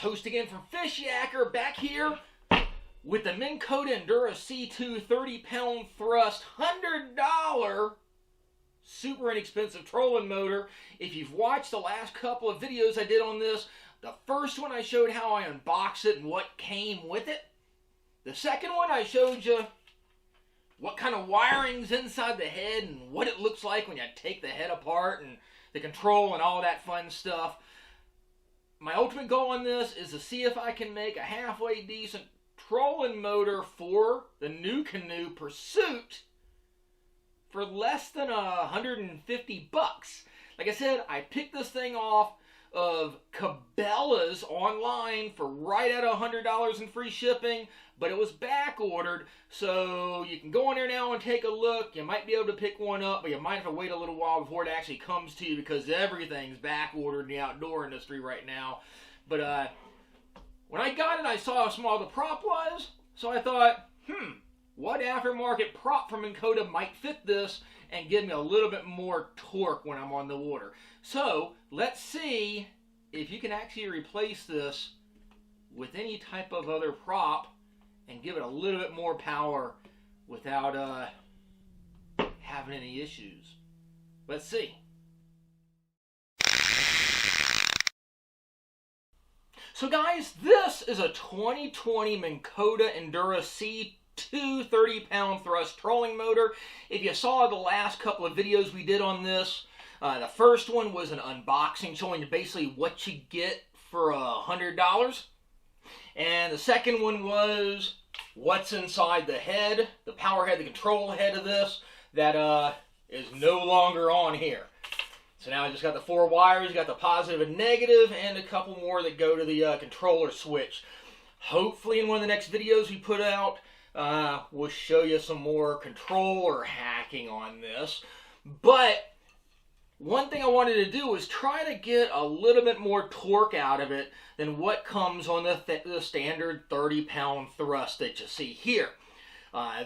Host again from Fishyaker, back here with the Minn Kota Endura C2 30-pound thrust, $100 super inexpensive trolling motor. If you've watched the last couple of videos I did on this, the first one I showed how I unboxed it and what came with it. The second one I showed you what kind of wiring's inside the head and what it looks like when you take the head apart and the control and all that fun stuff. My ultimate goal on this is to see if I can make a halfway decent trolling motor for the new canoe Pursuit for less than $150. Like I said, I picked this thing off of Cabela's online for right at $100 in free shipping, but it was back ordered, so you can go in there now and take a look. You might be able to pick one up, but you might have to wait a little while before it actually comes to you because everything's back ordered in the outdoor industry right now. But when I got it, I saw how small the prop was, so I thought, what aftermarket prop from Minn Kota might fit this and give me a little bit more torque when I'm on the water. So let's see if you can actually replace this with any type of other prop and give it a little bit more power without having any issues. Let's see. So guys, this is a 2020 Minn Kota Endura C2 30-pound thrust trolling motor. If you saw the last couple of videos we did on this, the first one was an unboxing showing you basically what you get for $100. And the second one was what's inside the head, the power head, the control head of this that is no longer on here. So now I just got the 4 wires, you got the positive and negative, and a couple more that go to the controller switch. Hopefully in one of the next videos we put out, we'll show you some more controller hacking on this. But one thing I wanted to do was try to get a little bit more torque out of it than what comes on the standard 30-pound thrust that you see here.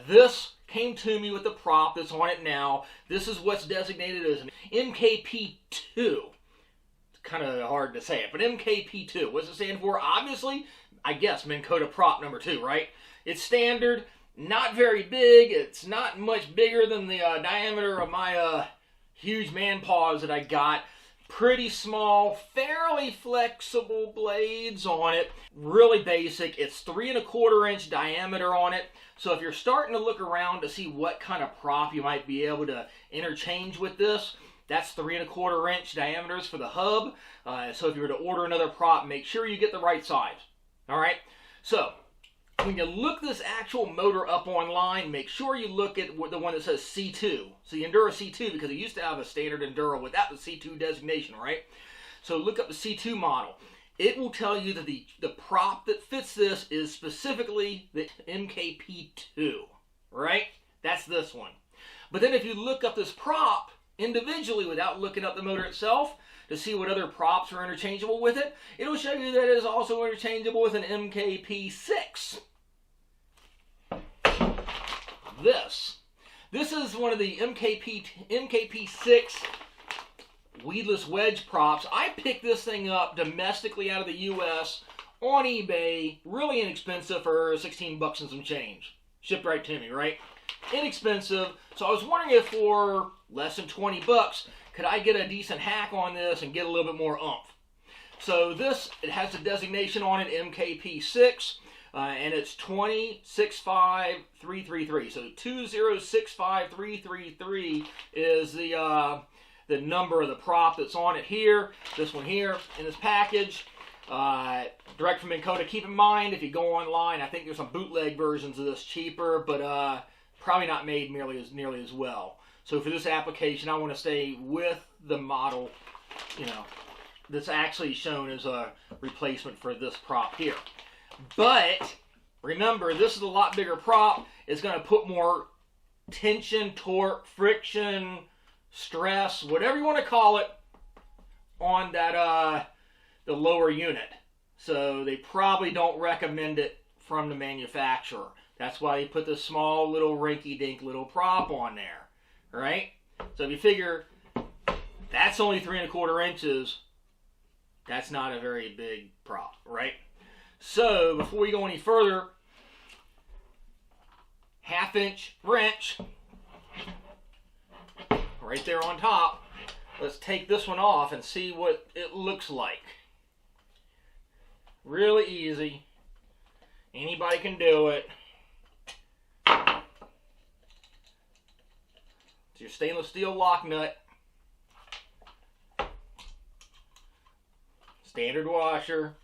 This came to me with the prop that's on it now. This is what's designated as an MKP2. It's kind of hard to say it, but MKP2. What's it stand for? Obviously, I guess Minn Kota prop number 2, right? It's standard, not very big. It's not much bigger than the diameter of my huge man paws that I got. Pretty small, fairly flexible blades on it. Really basic. It's 3 1/4 inch diameter on it. So if you're starting to look around to see what kind of prop you might be able to interchange with this, that's 3 1/4 inch diameters for the hub. So if you were to order another prop, make sure you get the right size. All right. So when you look this actual motor up online, make sure you look at the one that says C2. So the Endura C2, because it used to have a standard Endura without the C2 designation, right? So look up the C2 model. It will tell you that the prop that fits this is specifically the MKP2, right? That's this one. But then if you look up this prop individually without looking up the motor itself to see what other props are interchangeable with it, it'll show you that it is also interchangeable with an MKP6. This is one of the MKP6 weedless wedge props. I picked this thing up domestically out of the US on eBay, really inexpensive for 16 bucks and some change. Shipped right to me, right? Inexpensive. So I was wondering if for less than 20 bucks, could I get a decent hack on this and get a little bit more oomph? So this, it has the designation on it, MKP6. And it's 2065333. So 2065333 is the number of the prop that's on it here. This one here in this package. Direct from Minn Kota. Keep in mind, if you go online, I think there's some bootleg versions of this cheaper, but probably not made nearly as well. So for this application, I want to stay with the model, you know, that's actually shown as a replacement for this prop here. But remember, this is a lot bigger prop. It's going to put more tension, torque, friction, stress, whatever you want to call it, on that the lower unit. So they probably don't recommend it from the manufacturer. That's why they put this small little rinky-dink little prop on there, right? So if you figure that's only 3 1/4 inches, that's not a very big prop, right? So before we go any further, 1/2-inch wrench right there on top. Let's take this one off and see what it looks like. Really easy. Anybody can do it. It's your stainless steel lock nut. Standard washer.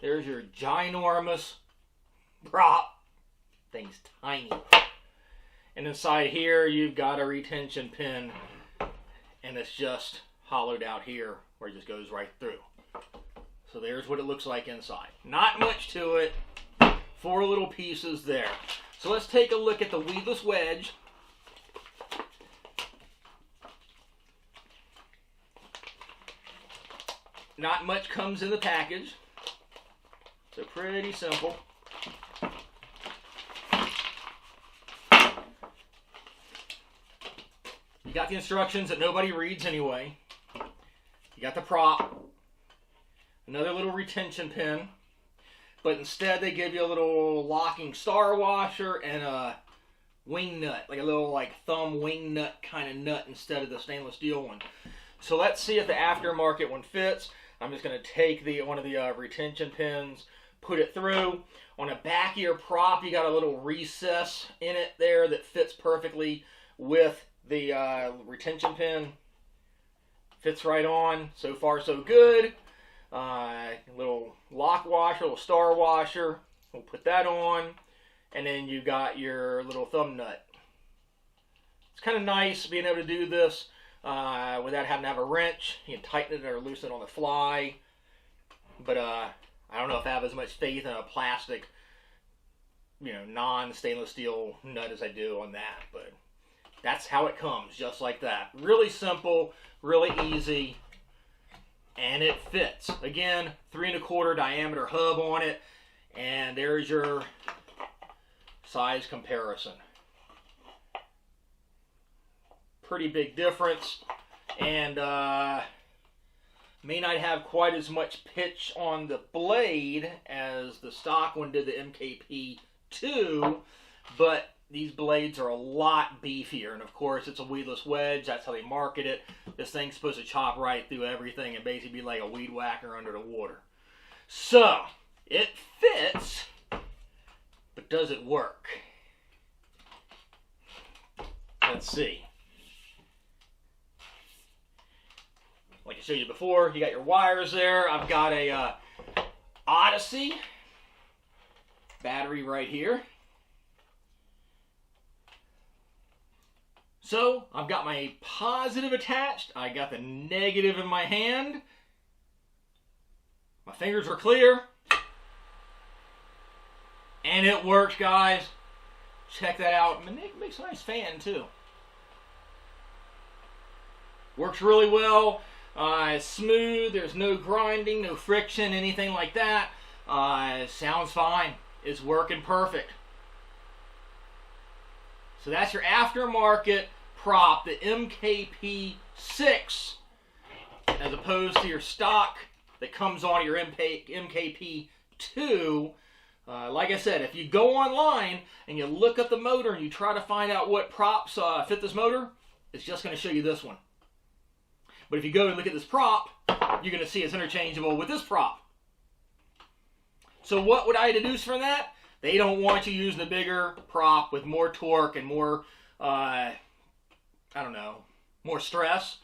There's your ginormous prop. Thing's tiny. And inside here you've got a retention pin, and it's just hollowed out here where it just goes right through. So there's what it looks like inside. Not much to it. 4 little pieces there. So let's take a look at the weedless wedge. Not much comes in the package. So pretty simple. You got the instructions that nobody reads anyway. You got the prop. Another little retention pin. But instead they give you a little locking star washer and a wing nut. Like a little thumb wing nut kind of nut instead of the stainless steel one. So let's see if the aftermarket one fits. I'm just going to take one of the retention pins, put it through. On the back of your prop, you got a little recess in it there that fits perfectly with the retention pin. Fits right on. So far, so good. Little lock washer, little star washer. We'll put that on. And then you got your little thumb nut. It's kind of nice being able to do this without having to have a wrench. You can tighten it or loosen it on the fly. But I don't know if I have as much faith in a plastic, non-stainless steel nut as I do on that. But that's how it comes, just like that. Really simple, really easy, and it fits. Again, 3 1/4 diameter hub on it, and there's your size comparison. Pretty big difference, and may not have quite as much pitch on the blade as the stock one did, the MKP2, but these blades are a lot beefier, and of course it's a weedless wedge. That's how they market it. This thing's supposed to chop right through everything and basically be like a weed whacker under the water. So, it fits, but does it work? Let's see. Like I showed you before, you got your wires there. I've got a Odyssey battery right here. So, I've got my positive attached. I got the negative in my hand. My fingers are clear. And it works, guys. Check that out. It makes a nice fan, too. Works really well. It's smooth. There's no grinding, no friction, anything like that. Sounds fine. It's working perfect. So that's your aftermarket prop, the MKP6, as opposed to your stock that comes on your MKP2. Like I said, if you go online and you look up the motor and you try to find out what props fit this motor, it's just going to show you this one. But if you go and look at this prop, you're going to see it's interchangeable with this prop. So what would I deduce from that? They don't want you using a bigger prop with more torque and more, more stress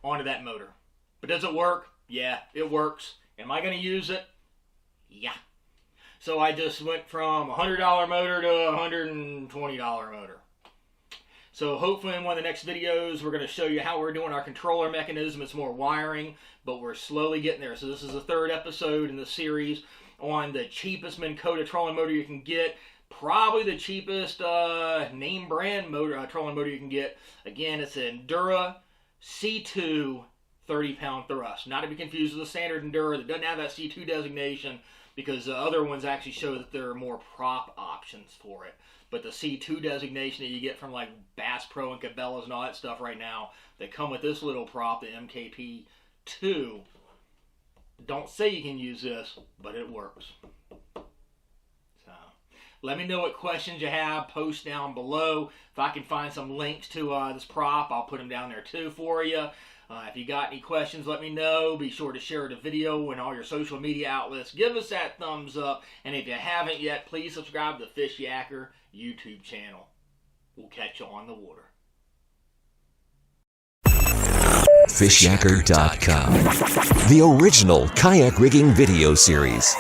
onto that motor. But does it work? Yeah, it works. Am I going to use it? Yeah. So I just went from a $100 motor to a $120 motor. So hopefully in one of the next videos, we're going to show you how we're doing our controller mechanism. It's more wiring, but we're slowly getting there. So this is the 3rd episode in the series on the cheapest Minn Kota trolling motor you can get. Probably the cheapest name brand motor trolling motor you can get. Again, it's an Endura C2 30-pound thrust. Not to be confused with the standard Endura that doesn't have that C2 designation, because the other ones actually show that there are more prop options for it. But the C2 designation that you get from like Bass Pro and Cabela's and all that stuff right now, that come with this little prop, the MKP2, don't say you can use this, but it works. Let me know what questions you have. Post down below. If I can find some links to this prop, I'll put them down there too for you. If you got any questions, let me know. Be sure to share the video in all your social media outlets. Give us that thumbs up. And if you haven't yet, please subscribe to the Fishyaker YouTube channel. We'll catch you on the water. Fishyaker.com, the original kayak rigging video series.